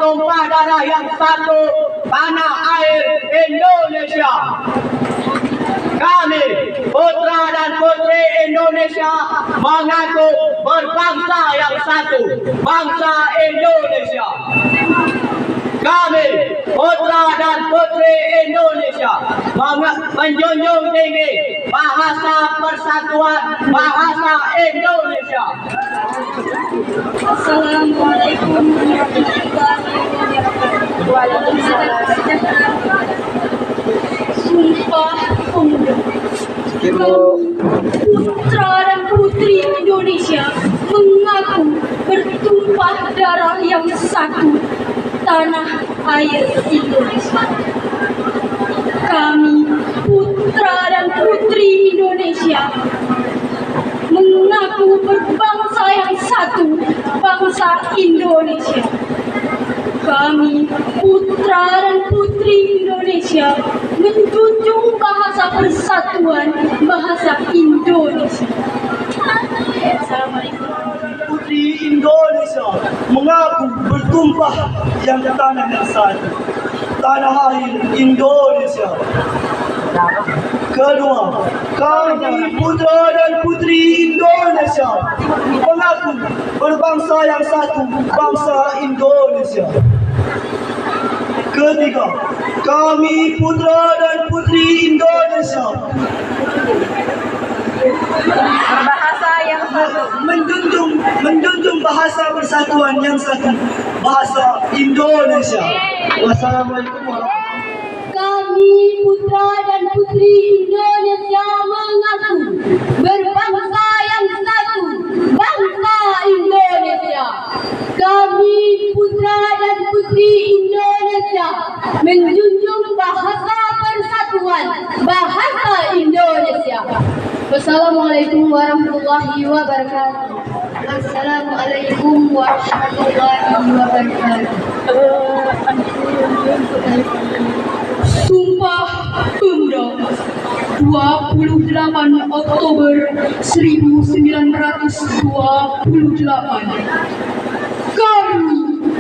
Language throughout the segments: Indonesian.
bertumpah darah yang satu, tanah air Indonesia. Kami, putra dan putri Indonesia, mengaku berbangsa yang satu, bangsa Indonesia. Kami, putra dan putri Indonesia, menjunjung tinggi bahasa persatuan, bahasa Indonesia. Assalamualaikum warahmatullahi wabarakatuh. Sumpah Pemuda. Putra dan putri Indonesia mengaku bertumpah darah yang satu, tanah air Indonesia. Kami, putra dan putri Indonesia, mengaku berbangsa yang satu, bangsa Indonesia. Kami, putra dan putri Indonesia, menjunjung bahasa persatuan, bahasa Indonesia. Assalamualaikum. Putri Indonesia mengaku bertumpah yang tanah yang satu, tanah air Indonesia. Kedua, kami putra dan putri Indonesia mengaku berbangsa yang satu, bangsa Indonesia. Ketiga, kami putra dan putri Indonesia Berbahasa yang satu, menjunjung bahasa persatuan yang satu, bahasa Indonesia. Wassalamualaikum warahmatullahi wabarakatuh. kami putra dan putri Indonesia mengaku berbangsa yang satu, bangsa Indonesia. Kami putra dan putri Indonesia menjunjung bahasa persatuan, bahasa Indonesia. Wassalamualaikum warahmatullahi wabarakatuh. Assalamualaikum warahmatullahi wabarakatuh. Sumpah Pemuda 28 Oktober 1928. Kami,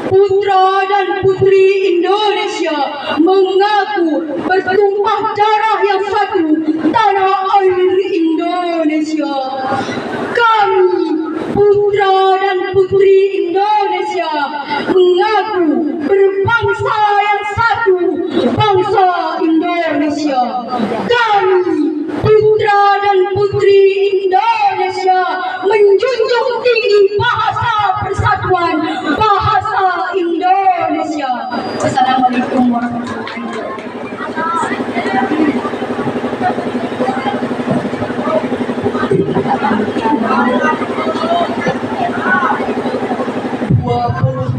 putra dan putri Indonesia, mengaku bertumpah darah yang satu, tanah air Indonesia. Kami, putra dan putri Indonesia, mengaku berbangsa yang satu, bangsa Indonesia. Kami, putra dan putri Indonesia, menjunjung tinggi bahasa persatuan, bahasa Indonesia. Wassalamualaikum warahmatullahi wabarakatuh.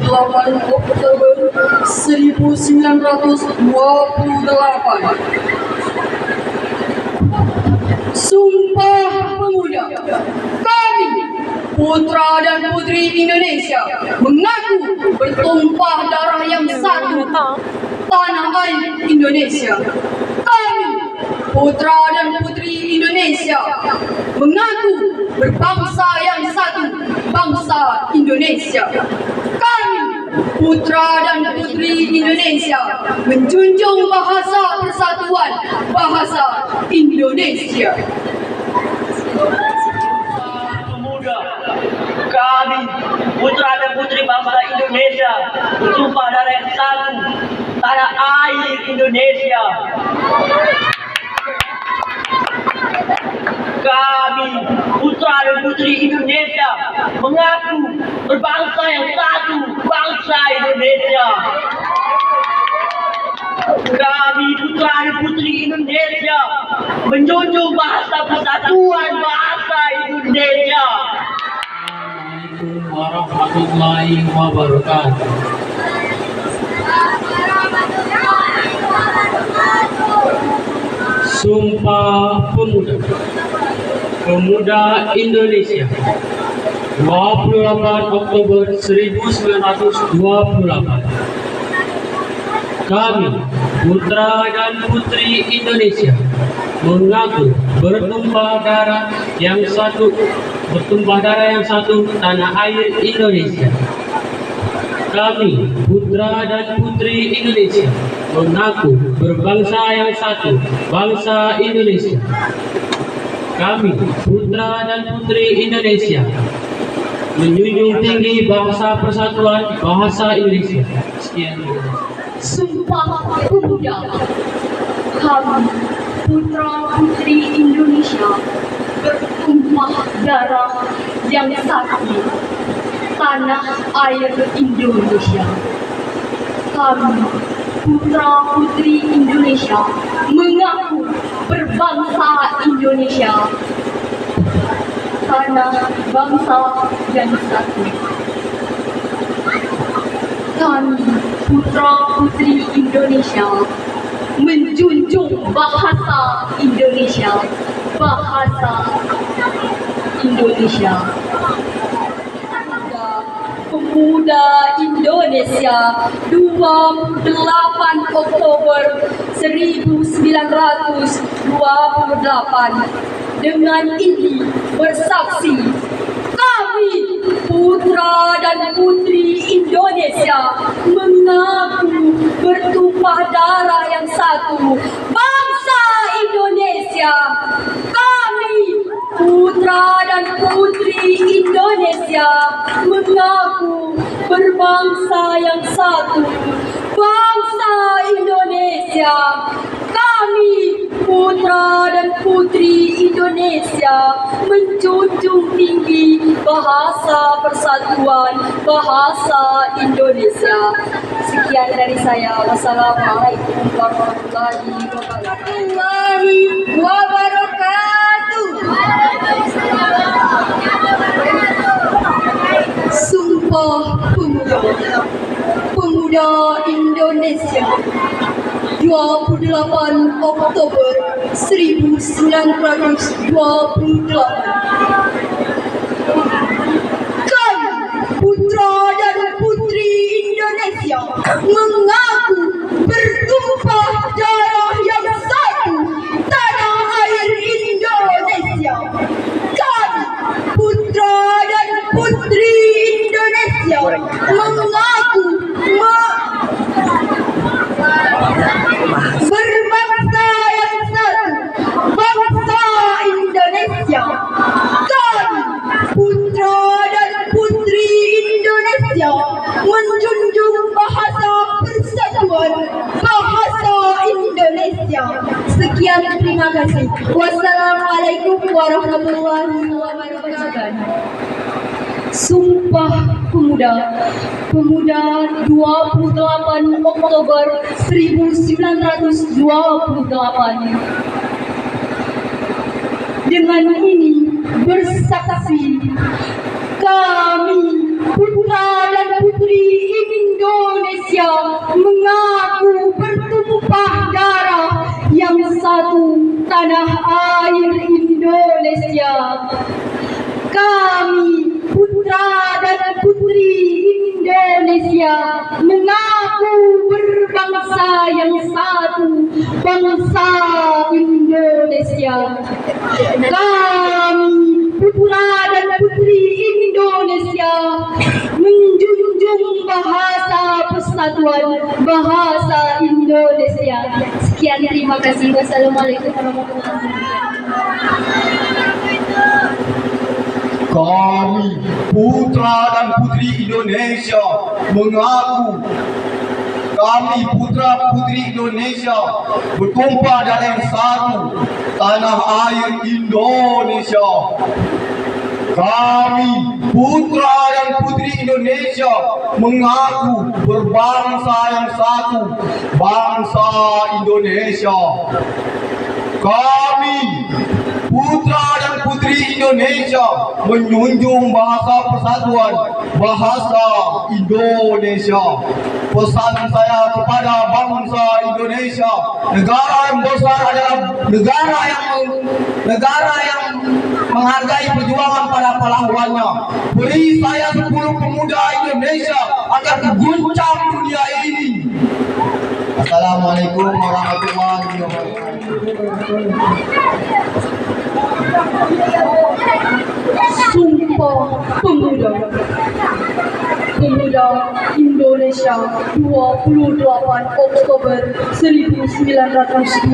28 Oktober 1928. Sumpah Pemuda. Kami, putra dan putri Indonesia, mengaku bertumpah darah yang satu, tanah air Indonesia. Kami, putra dan putri Indonesia, mengaku berbangsa yang satu, bangsa Indonesia. Kami, putra dan putri Indonesia, menjunjung bahasa persatuan, bahasa Indonesia. Pemuda, kami, putra dan putri bangsa Indonesia, bertumpah darah yang satu, tanah air Indonesia. Kami, putra dan putri Indonesia, mengaku berbangsa yang satu, bangsa Indonesia. Kami, putra dan putri Indonesia, menjunjung bahasa persatuan, bahasa Indonesia. Assalamualaikum warahmatullahi wabarakatuh. Sumpah Pemuda. Pemuda Indonesia 28 Oktober 1928. Kami, putra dan putri Indonesia, mengaku bertumpah darah yang satu, tanah air Indonesia. Kami, putra dan putri Indonesia, mengaku berbangsa yang satu, bangsa Indonesia. Kami, putra dan putri Indonesia, menjunjung tinggi bahasa persatuan bahasa Indonesia. Sekian. Sumpah Pemuda. Kami, putra-putri Indonesia, bertumpah darah yang satu, tanah air Indonesia. Kami, putra-putri Indonesia, mengaku berbangsa Indonesia, tanah bangsa yang satu. Kami, putra-putri Indonesia, menjunjung bahasa Indonesia, bahasa Indonesia. Pemuda Indonesia 28 Oktober 1928 dengan ini bersaksi, kami putra dan putri Indonesia mengaku bertumpah darah yang satu, bangsa Indonesia. Kami putra dan putri Indonesia mengaku berbangsa yang satu, bangsa Indonesia. Kami putra dan putri Indonesia menjunjung tinggi bahasa persatuan bahasa Indonesia. Sekian dari saya. Wassalamualaikum warahmatullahi wabarakatuh. Sumpah Pemuda. Pemuda Indonesia 28 Oktober 1928. Kami, putra dan putri Indonesia, mengaku bertumpah darah yang satu, tanah air Indonesia. Kami, putra dan putri Indonesia, mengaku berbangsa yang satu, bangsa Indonesia. Kami, putra dan putri Indonesia, menjunjung bahasa persatuan bahasa Indonesia. Sekian, terima kasih. Wassalamualaikum warahmatullahi wabarakatuh. Sumpah Pemuda. Pemuda 28 Oktober 1928. Dengan ini bersaksi, kami putra dan putri Indonesia mengaku bertumpah darah yang satu, tanah air Indonesia. Kami putra dan putri Indonesia mengaku berbangsa yang satu, bangsa Indonesia. Kami putra dan putri Indonesia menjunjung bahasa persatuan bahasa Indonesia. Sekian, terima kasih. Wassalamualaikum warahmatullahi wabarakatuh. Kami, putra dan putri Indonesia, mengaku kami putra putri Indonesia bertumpah darah yang satu, tanah air Indonesia. Kami, putra dan putri Indonesia, mengaku berbangsa yang satu, bangsa Indonesia. Kami, putra dan putri Indonesia, menjunjung bahasa persatuan bahasa Indonesia. Pesan saya kepada bangsa Indonesia, negara yang besar adalah negara yang menghargai perjuangan para pahlawannya. Beri saya 10 pemuda Indonesia agar guncang dunia ini. Assalamualaikum warahmatullahi wabarakatuh. Sumpah Pemuda. Pemuda Pemuda Indonesia 28 Oktober 1928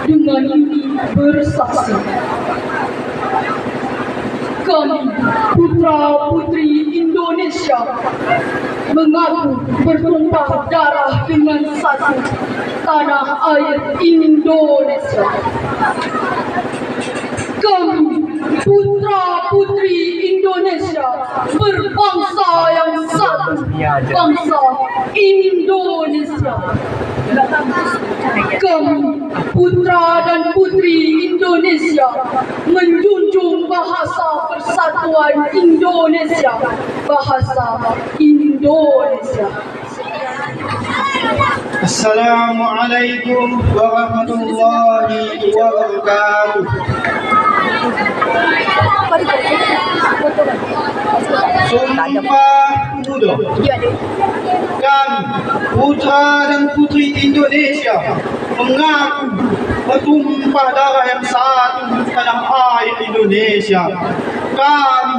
dengan ini bersaksi. Kami putra-putri Indonesia mengaku bertumpah darah dengan satu tanah air Indonesia. Kami putra-putri Indonesia berbangsa yang satu, bangsa Indonesia. Kami putra dan putri Indonesia menjunjung bahasa persatuan Indonesia, bahasa Indonesia. Assalamualaikum warahmatullahi wabarakatuh. Sumpah Pemuda. Kami putra dan putri Indonesia mengaku bertumpah darah yang satu tanah air Indonesia. Kami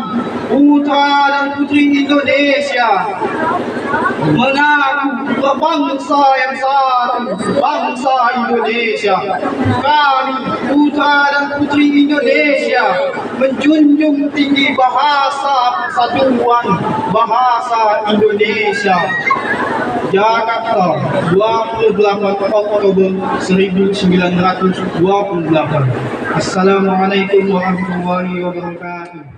putra dan putri Indonesia mengaku berbangsa yang satu, bangsa Indonesia. Kami putra dan putri Indonesia menjunjung tinggi bahasa persatuan, bahasa Indonesia. Jakarta, 28 Oktober 1928. Assalamualaikum warahmatullahi wabarakatuh.